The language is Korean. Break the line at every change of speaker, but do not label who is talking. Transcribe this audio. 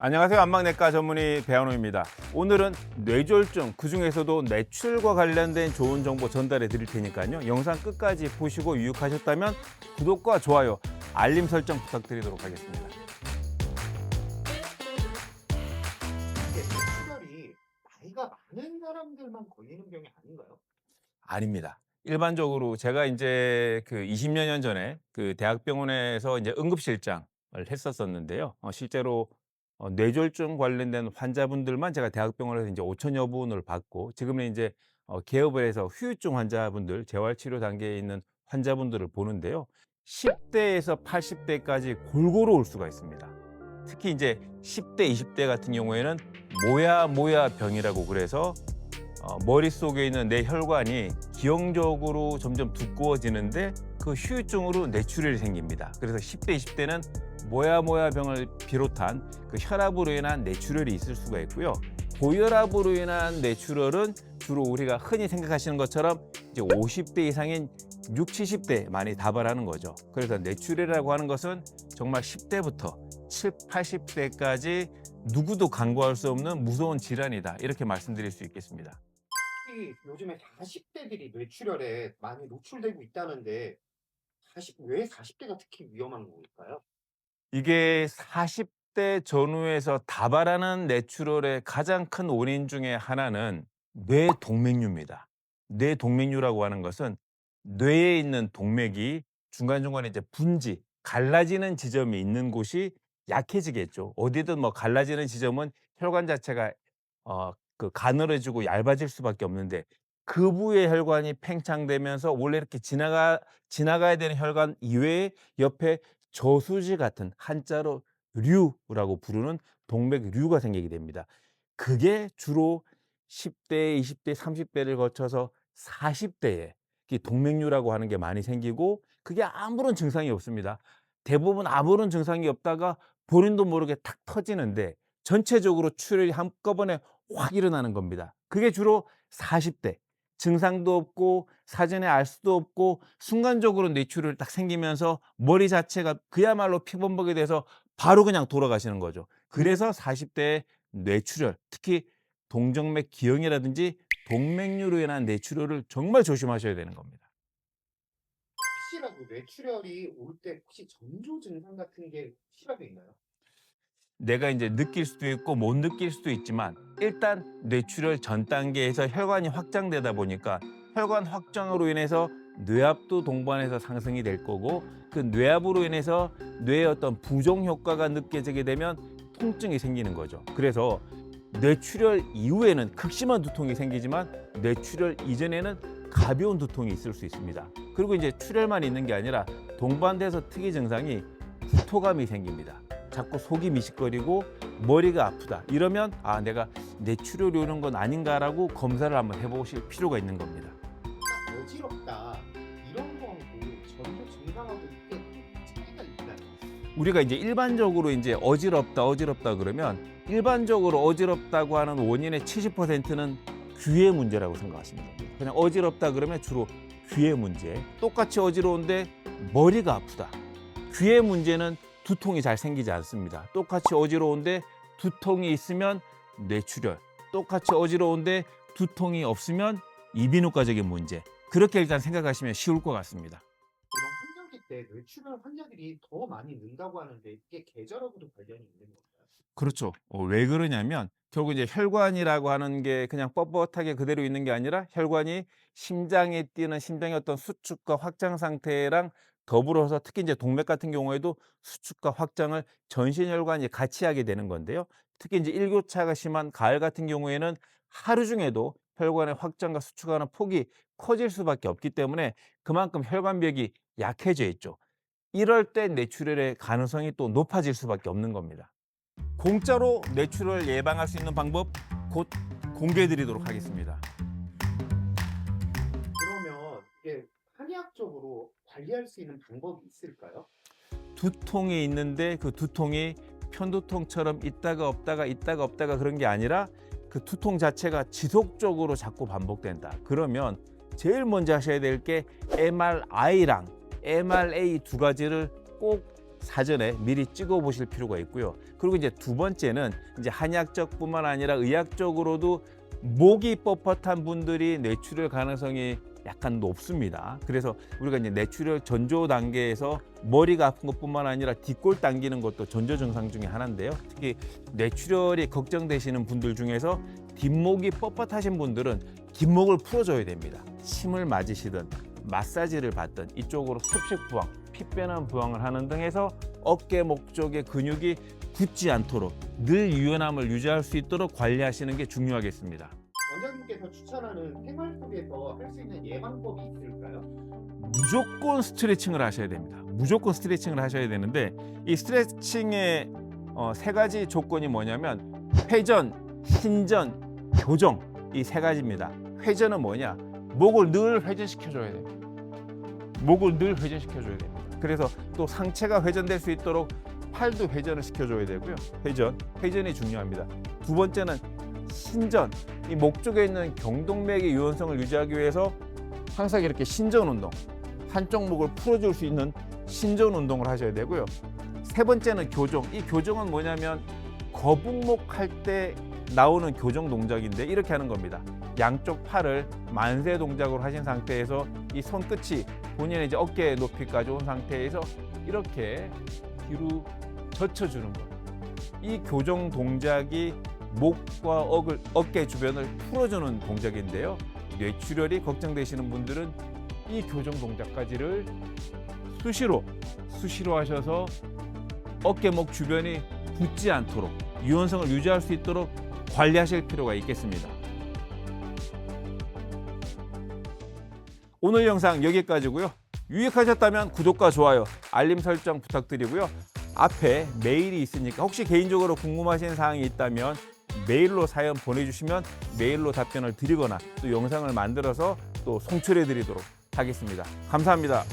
안녕하세요. 안막내과 전문의 배한호입니다. 오늘은 뇌졸중, 그중에서도 뇌출혈과 관련된 좋은 정보 전달해 드릴 테니까요. 영상 끝까지 보시고 유익하셨다면 구독과 좋아요, 알림 설정 부탁드리도록 하겠습니다.
이게 뇌출혈이 나이가 많은 사람들만 걸리는 병이 아닌가요?
아닙니다. 일반적으로 제가 이제 그 20여 년 전에 그 대학병원에서 이제 응급실장을 했었었는데요. 실제로 뇌졸중 관련된 환자분들만 제가 대학병원에서 이제 5천여 분을 받고, 지금은 이제 개업을 해서 후유증 환자분들, 재활치료 단계에 있는 환자분들을 보는데요. 10대에서 80대까지 골고루 올 수가 있습니다. 특히 이제 10대, 20대 같은 경우에는 모야 병이라고 그래서 머릿속에 있는 내 혈관이 기형적으로 점점 두꺼워지는데 그 후유증으로 뇌출혈이 생깁니다. 그래서 10대, 20대는 모야 병을 비롯한 그 혈압으로 인한 뇌출혈이 있을 수가 있고요. 고혈압으로 인한 뇌출혈은 주로 우리가 흔히 생각하시는 것처럼 이제 50대 이상인 6, 70대 많이 다발하는 거죠. 그래서 뇌출혈이라고 하는 것은 정말 10대부터 7, 80대까지 누구도 간과할 수 없는 무서운 질환이다, 이렇게 말씀드릴 수 있겠습니다.
특히 요즘에 40대들이 뇌출혈에 많이 노출되고 있다는데 왜 40대가 특히 위험한 걸까요?
이게 40대 전후에서 다발하는 뇌출혈의 가장 큰 원인 중에 하나는 뇌동맥류입니다. 뇌동맥류라고 하는 것은 뇌에 있는 동맥이 중간중간에 이제 분지, 갈라지는 지점이 있는 곳이 약해지겠죠. 어디든 뭐 갈라지는 지점은 혈관 자체가 가늘어지고 얇아질 수밖에 없는데, 그 부위의 혈관이 팽창되면서 원래 이렇게 지나가야 되는 혈관 이외에 옆에 저수지 같은, 한자로 류라고 부르는 동맥류가 생기게 됩니다. 그게 주로 10대, 20대, 30대를 거쳐서 40대에 이 동맥류라고 하는 게 많이 생기고, 그게 아무런 증상이 없습니다. 대부분 아무런 증상이 없다가 본인도 모르게 탁 터지는데 전체적으로 출혈이 한꺼번에 확 일어나는 겁니다. 그게 주로 40대. 증상도 없고 사전에 알 수도 없고 순간적으로 뇌출혈이 딱 생기면서 머리 자체가 그야말로 피범벅이 돼서 바로 그냥 돌아가시는 거죠. 그래서 40대에 뇌출혈, 특히 동정맥 기형이라든지 동맥류로 인한 뇌출혈을 정말 조심하셔야 되는 겁니다.
혹시라도 뇌출혈이 올 때 혹시 전조 증상 같은 게 시작이 있나요?
내가 이제 느낄 수도 있고 못 느낄 수도 있지만, 일단 뇌출혈 전 단계에서 혈관이 확장되다 보니까 혈관 확장으로 인해서 뇌압도 동반해서 상승이 될 거고, 그 뇌압으로 인해서 뇌의 어떤 부종 효과가 느껴지게 되면 통증이 생기는 거죠. 그래서 뇌출혈 이후에는 극심한 두통이 생기지만 뇌출혈 이전에는 가벼운 두통이 있을 수 있습니다. 그리고 이제 출혈만 있는 게 아니라 동반돼서 특이 증상이 구토감이 생깁니다. 자꾸 속이 미식거리고 머리가 아프다, 이러면 내가 뇌출혈이 오는 건 아닌가라고 검사를 한번 해보실 필요가 있는 겁니다.
어지럽다 이런 거하고 전조 증상하고 이게 차이가 있나요?
우리가 이제 일반적으로 이제 어지럽다 그러면, 일반적으로 어지럽다고 하는 원인의 70%는 귀의 문제라고 생각하시면 됩니다. 그냥 어지럽다 그러면 주로 귀의 문제. 똑같이 어지러운데 머리가 아프다. 귀의 문제는 두통이 잘 생기지 않습니다. 똑같이 어지러운데 두통이 있으면 뇌출혈. 똑같이 어지러운데 두통이 없으면 이비인후과적인 문제. 그렇게 일단 생각하시면 쉬울 것 같습니다.
이런 환절기 때 뇌출혈 환자들이 더 많이 는다고 하는데 이게 계절하고도 관련이 있는 건가요?
그렇죠. 왜 그러냐면 결국 이제 혈관이라고 하는 게 그냥 뻣뻣하게 그대로 있는 게 아니라, 혈관이 심장에 뛰는 심장의 어떤 수축과 확장 상태랑 더불어서, 특히 이제 동맥 같은 경우에도 수축과 확장을 전신 혈관이 같이 하게 되는 건데요. 특히 이제 일교차가 심한 가을 같은 경우에는 하루 중에도 혈관의 확장과 수축하는 폭이 커질 수밖에 없기 때문에 그만큼 혈관벽이 약해져 있죠. 이럴 때 뇌출혈의 가능성이 또 높아질 수밖에 없는 겁니다. 공짜로 뇌출혈 예방할 수 있는 방법 곧 공개해 드리도록 하겠습니다.
그러면 이게 한의학적으로 관리할 수 있는 방법이 있을까요?
두통이 있는데 그 두통이 편두통처럼 있다가 없다가 있다가 없다가 그런 게 아니라 그 두통 자체가 지속적으로 자꾸 반복된다. 그러면 제일 먼저 하셔야 될 게 MRI랑 MRA 두 가지를 꼭 사전에 미리 찍어 보실 필요가 있고요. 그리고 이제 두 번째는 이제 한의학적뿐만 아니라 의학적으로도 목이 뻣뻣한 분들이 뇌출혈 가능성이 약간 높습니다. 그래서 우리가 이제 뇌출혈 전조 단계에서 머리가 아픈 것뿐만 아니라 뒷골 당기는 것도 전조 증상 중에 하나인데요. 특히 뇌출혈이 걱정되시는 분들 중에서 뒷목이 뻣뻣하신 분들은 뒷목을 풀어줘야 됩니다. 침을 맞으시든 마사지를 받든 이쪽으로 습식 부항, 피 빼는 부항을 하는 등 해서 어깨 목 쪽의 근육이 굳지 않도록 늘 유연함을 유지할 수 있도록 관리하시는 게 중요하겠습니다.
원장님께서 추천하는 생활 속에서 할 수 있는 예방법이 있을까요?
무조건 스트레칭을 하셔야 됩니다. 무조건 스트레칭을 하셔야 되는데 이 스트레칭의 세 가지 조건이 뭐냐면 회전, 신전, 교정 이 세 가지입니다. 회전은 뭐냐? 목을 늘 회전시켜줘야 됩니다. 목을 늘 회전시켜줘야 됩니다. 그래서 또 상체가 회전될 수 있도록 팔도 회전을 시켜줘야 되고요. 회전이 중요합니다. 두 번째는 신전, 이 목 쪽에 있는 경동맥의 유연성을 유지하기 위해서 항상 이렇게 신전 운동, 한쪽 목을 풀어줄 수 있는 신전 운동을 하셔야 되고요. 세 번째는 교정. 이 교정은 뭐냐면 거북목 할 때 나오는 교정 동작인데 이렇게 하는 겁니다. 양쪽 팔을 만세 동작으로 하신 상태에서 이 손끝이 본인의 이제 어깨 높이까지 온 상태에서 이렇게 뒤로 젖혀주는 것. 이 교정 동작이 목과 어깨 주변을 풀어주는 동작인데요. 뇌출혈이 걱정되시는 분들은 이 교정 동작까지를 수시로 하셔서 어깨목 주변이 붓지 않도록 유연성을 유지할 수 있도록 관리하실 필요가 있겠습니다. 오늘 영상 여기까지고요. 유익하셨다면 구독과 좋아요, 알림 설정 부탁드리고요. 앞에 메일이 있으니까 혹시 개인적으로 궁금하신 사항이 있다면 메일로 사연 보내주시면 메일로 답변을 드리거나 또 영상을 만들어서 또 송출해 드리도록 하겠습니다. 감사합니다.